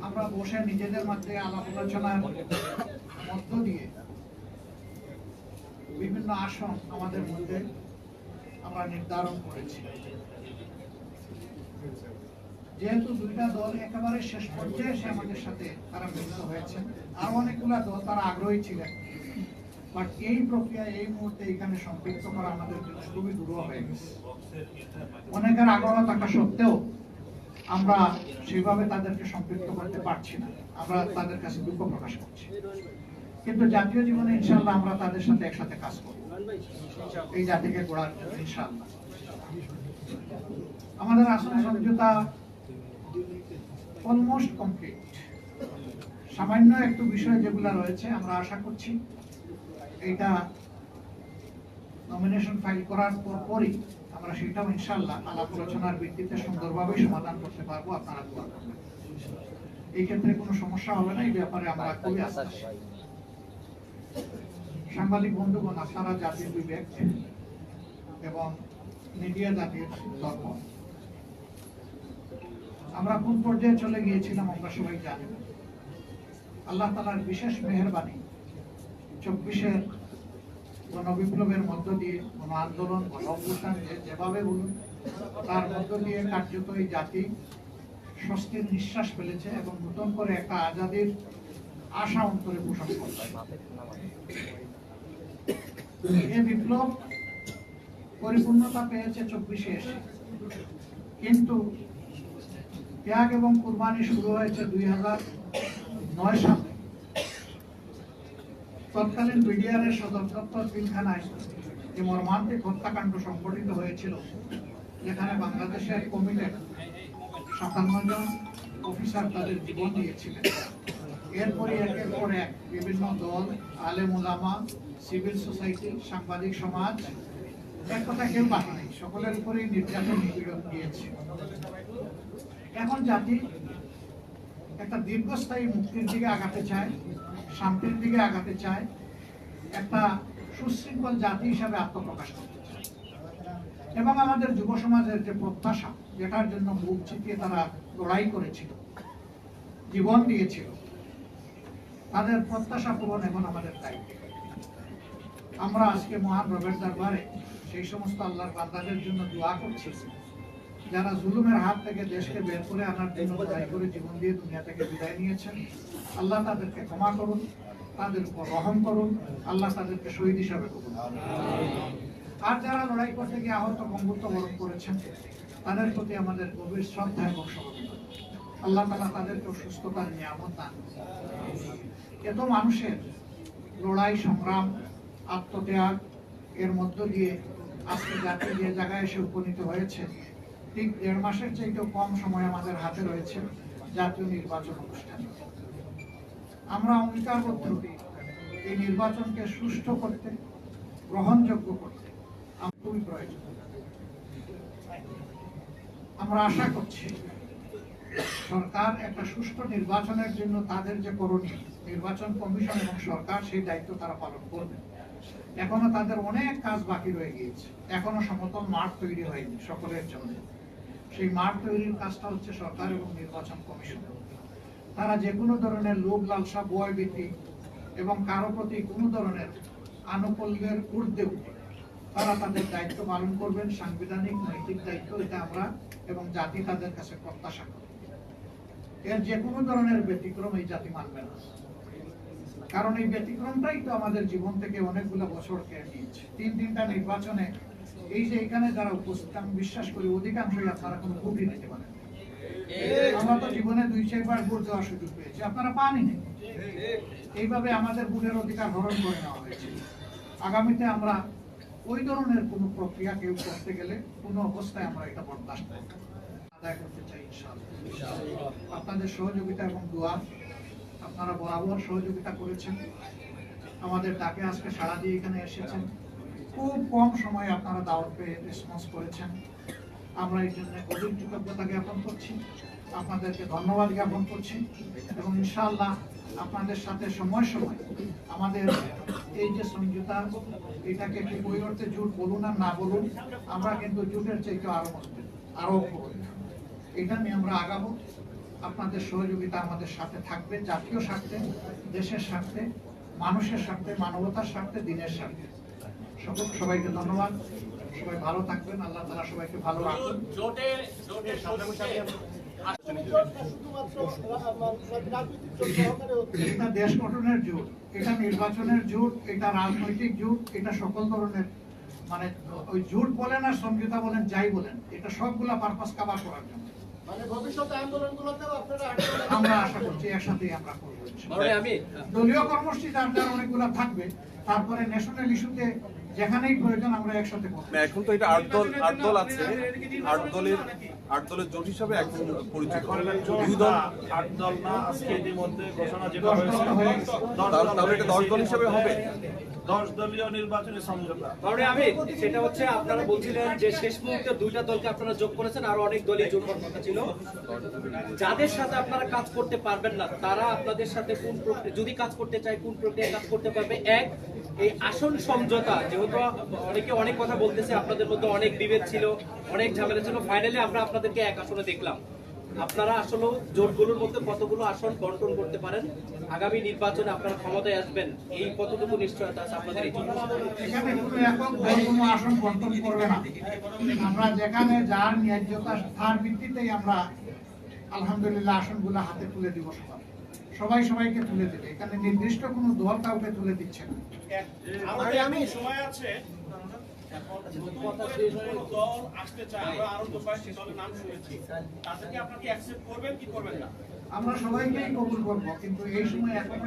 আমরা বসে নিজেদের মধ্যে আলাপ আলোচনার মধ্য দিয়ে বিভিন্ন আসন আমাদের মধ্যে আমরা নির্ধারণ করেছি। যেহেতু দুইটা দল একেবারে শেষ পর্যায়ে এসে আমাদের সাথে তারা মিলিত হয়েছে, আরো অনেকগুলো দল তারা আগ্রহী ছিলেন, বাট এই প্রক্রিয়া এই মুহূর্তে এখানে সম্পৃক্ত করা আমাদের জন্য খুবই দুরূহ হয়ে গেছে। অনেকের আগ্রহ থাকা সত্ত্বেও আমরা সেভাবে তাদেরকে সম্পৃক্ত করতে পারছি না, আমরা তাদের কাছে দুঃখ প্রকাশ করছি। কিন্তু জাতীয় জীবনে ইনশাআল্লাহ আমরা তাদের সাথে একসাথে কাজ করব এই জাতিকে গড়ার জন্য ইনশাআল্লাহ। আমাদের আসলে সমঝোতা অলমোস্ট কমপ্লিট। সামান্য একটু বিষয় যেগুলো রয়েছে আমরা আশা করছি এটা নমিনেশন ফাইল করার পরই আমরা সেটাও ইনশাআল্লাহ আলাপ আলোচনার ভিত্তিতে সুন্দরভাবে সমাধান করতে পারবো। আপনারা দোয়া করবেন, এই ক্ষেত্রে কোনো সমস্যা হবে না, এই ব্যাপারে আমরা খুবই আশাবাদী। সাংবাদিক বন্ধুগণ, আপনারা জাতির বিবেক এবং মিডিয়া জাতির দর্প, আমরা কোন পর্যায়ে চলে গিয়েছিলাম আমরা সবাই জানি। আল্লাহ তাআলার বিশেষ মেহেরবানি 24-এর গণবিপ্লবের মধ্য দিয়ে গণ আন্দোলন গণ অভ্যুত্থান যেভাবে বলুন তার মধ্য দিয়ে কার্যত এই জাতি স্বস্তির নিঃশ্বাস ফেলেছে এবং নতুন করে একটা আজাদির আশা অন্তরে পোষণ করছে। এই বিপ্লব পরিপূর্ণতা পেয়েছে 24-এ এসে, কিন্তু ত্যাগ এবং কুরবানি শুরু হয়েছে 2009 সালে। তৎকালীন বিডিআরের সদর দপ্তর পিলখানায় যে মর্মান্তিক হত্যাকাণ্ড সংঘটিত হয়েছিল, যেখানে বাংলাদেশের কমিটির 57 জন অফিসার তাদের জীবন দিয়েছিলেন। এরপরে একের পর এক বিভিন্ন দল, আলেম ওলামা, সিভিল সোসাইটি, সাংবাদিক সমাজ, এক কথা কেউ বাকি নেই, সকলের উপরেই নির্যাতন নিপীড়ন দিয়েছে। এখন জাতি একটা দীর্ঘস্থায়ী মুক্তির দিকে আগাতে চায়, শান্তির দিকে আগাতে চায়, একটা সুশৃঙ্খল জাতি হিসাবে আত্মপ্রকাশ করতে চায়। এবং আমাদের যুব সমাজের যে প্রত্যাশা, যেটার জন্য বুক চিতিয়ে তারা লড়াই করেছিল, জীবন দিয়েছিল, তাদের প্রত্যাশা পূরণ এখন আমাদের দায়িত্ব। আমরা আজকে মহান রবের দরবারে সেই সমস্ত আল্লাহর বান্দাদের জন্য দোয়া করছি যারা জুলুমের হাত থেকে দেশকে বের করে আনার জন্য লড়াই করে জীবন দিয়ে দুনিয়া থেকে বিদায় নিয়েছেন। আল্লাহ তাদেরকে ক্ষমা করুন, তাদের উপর রহম করুন, আল্লাহ তাদেরকে শহীদ হিসাবে কবুল করুন। আর যারা লড়াই করতে গিয়ে আহত বঙ্গুত্ব বরণ করেছেন তাদের প্রতি আমাদের গভীর শ্রদ্ধা এবং সমবেদনা। আল্লাহ তাআলা তাদেরকে সুস্থতার নিয়ামত দান করুন। এত মানুষের লড়াই সংগ্রাম আত্মত্যাগ এর মধ্য দিয়ে আজকে জাতি যে জায়গায় এসে উপনীত হয়েছে, ঠিক 1.5 মাসের চাইতেও কম সময় আমাদের হাতে রয়েছে জাতীয় নির্বাচন অনুষ্ঠান। আমরা অঙ্গীকারবদ্ধ এই নির্বাচনকে সুষ্ঠু করতে, গ্রহণযোগ্য করতে খুবই প্রয়োজন। আমরা আশা করছি সরকার একটা সুষ্ঠু নির্বাচনের জন্য তাদের যে করণীয়, নির্বাচন কমিশন এবং সরকার সেই দায়িত্ব তারা পালন করবে। এখনো তাদের অনেক কাজ বাকি রয়ে গিয়েছে, এখনো সমতল মাঠ তৈরি হয়নি সকলের জন্য। সেই মাঠ তৈরির কাজটা হচ্ছে সরকার এবং নির্বাচন কমিশন। তারা যে কোনো ধরনের লোভ লালসা, ভয়ভীতি এবং কারো প্রতি কোনো ধরনের আনুকূল্যের ঊর্ধ্বে উঠে তারা তাদের দায়িত্ব পালন করবেন, সাংবিধানিক নৈতিক দায়িত্ব, এটা আমরা এবং জাতি তাদের কাছে প্রত্যাশা করি। এর যে কোনো ধরনের ব্যতিক্রম এই জাতি মানবে না, কারণ এই ব্যতিক্রমটাই তো আমাদের জীবন থেকে অনেকগুলো বছর কেড়ে নিয়েছে। 3টা নির্বাচনে এই যে এখানে যারা উপস্থিত, আমি বিশ্বাস করি অধিকাংশই আপনারা কোনো ভোটই নিতে পারেন। আমরা তো জীবনে 2-4বার ভোট দেওয়ার সুযোগ পেয়েছি, আপনারা পানই নেই। এইভাবে আমাদের ভোটের অধিকার হরণ করে নেওয়া হয়েছে। আগামীতে আমরা ওই ধরনের কোনো প্রক্রিয়া কেউ করতে গেলে কোনো অবস্থায় আমরা এটা বরদাস্ত আদায় করতে চাই ইনশাআল্লাহ। আপনাদের সহযোগিতা এবং দোয়া, আপনারা বরাবর সহযোগিতা করেছেন, আমাদের ডাকে আজকে সাড়া দিয়ে এখানে এসেছেন। খুব কম সময়ে আপনারা দাওয়াত পেয়ে রেসপন্স করেছেন, আমরা এই জন্য অধিক কৃতজ্ঞতা জ্ঞাপন করছি, আপনাদেরকে ধন্যবাদ জ্ঞাপন করছি। এবং ইনশাআল্লাহ আপনাদের সাথে সময় সময় আমাদের এই যে সমঝোতা, এটাকে কি পরিবর্তে জোট বলুন আর না বলুন, আমরা কিন্তু জোটের চাইতে আরো মজবুত, আরো এটা নিয়ে আমরা আগাবো। আপনাদের সহযোগিতা আমাদের সাথে থাকবে, জাতীয় স্বার্থে, দেশের স্বার্থে, মানুষের স্বার্থে, মানবতার স্বার্থে, দিনের স্বার্থে। সবাইকে ধন্যবাদ। সবাই ভালো থাকবেন, আল্লাহ তাআলা সবাইকে ভালো রাখুন। এটা দেশ গঠনের জোট, এটা নির্বাচনের জোট, এটা রাজনৈতিক জোট, এটা সকল ধরনের মানে ওই জোট বলেন আর সমঝোতা বলেন যাই বলেন, এটা সবগুলা পারপাস কভার করার জন্য। মানে ভবিষ্যতে আন্দোলনগুলোতেও আপনারা আমরা আশা করছি একসাথেই আমরা করবো। দলীয় কর্মসূচি যার যার অনেকগুলা থাকবে, তারপরে ন্যাশনাল ইস্যুতে যেখানেই প্রয়োজন আমরা একসাথে করবো। এখন তো এটা আট দল আছে, আট দলের জোট হিসাবে এখন পরিচিত। দুই দল 8 দল না, আজকে ইতিমধ্যে ঘোষণা যেটা হয়েছে 10 তাহলে এটা 10 দল হিসাবে হবে। 10 দলীয় নির্বাচনী সমঝোতা। আমি সেটা হচ্ছে আপনারা বলছিলেন যে শেষ মুহূর্তে দুইটা দলকে আপনারা যোগ করেছেন, আরো অনেক দলই যোগ করার কথা ছিল। যাদের সাথে আপনারা কাজ করতে পারবেন না তারা আপনাদের সাথে কোন প্রক্রিয়া, যদি কাজ করতে চায় কোন প্রক্রিয়ায় কাজ করতে পারবে? এক, এই আসন সমঝোতা, যেহেতু অনেকে অনেক কথা বলতেছে, আপনাদের মধ্যে অনেক বিভেদ ছিল, অনেক ঝামেলা ছিল, ফাইনালি আমরা আপনাদেরকে এক আসনে দেখলাম। আপনারা আসলে জোটগুলোর মধ্যে কতগুলো আসন বন্টন করতে পারেন, আগামী নির্বাচনে আপনারা ক্ষমতায় আসবেন, এই কতটুকু নিশ্চয়তা আছে আপনাদের? এই জন্য এখানে কোনো একক দল কোনো আসন বন্টন করবে না। আমরা যেখানে যার ন্যায্যতা তার ভিত্তিতেই আমরা আলহামদুলিল্লাহ আসনগুলো হাতে তুলে দিব। সবাই সবাইকে তুলে দেবে, এখানে নির্দিষ্ট কোনো দল কাউকে তুলে দিচ্ছে না। আমি সময় আছে দল আসতে চায়, আমরা আরো 2-5টি দলের নাম শুনেছি, তাদেরকে আপনারা কি অ্যাকসেপ্ট করবেন কি করবেন না? আমরা সবাইকেই কবুল করবো, কিন্তু এই সময় এখন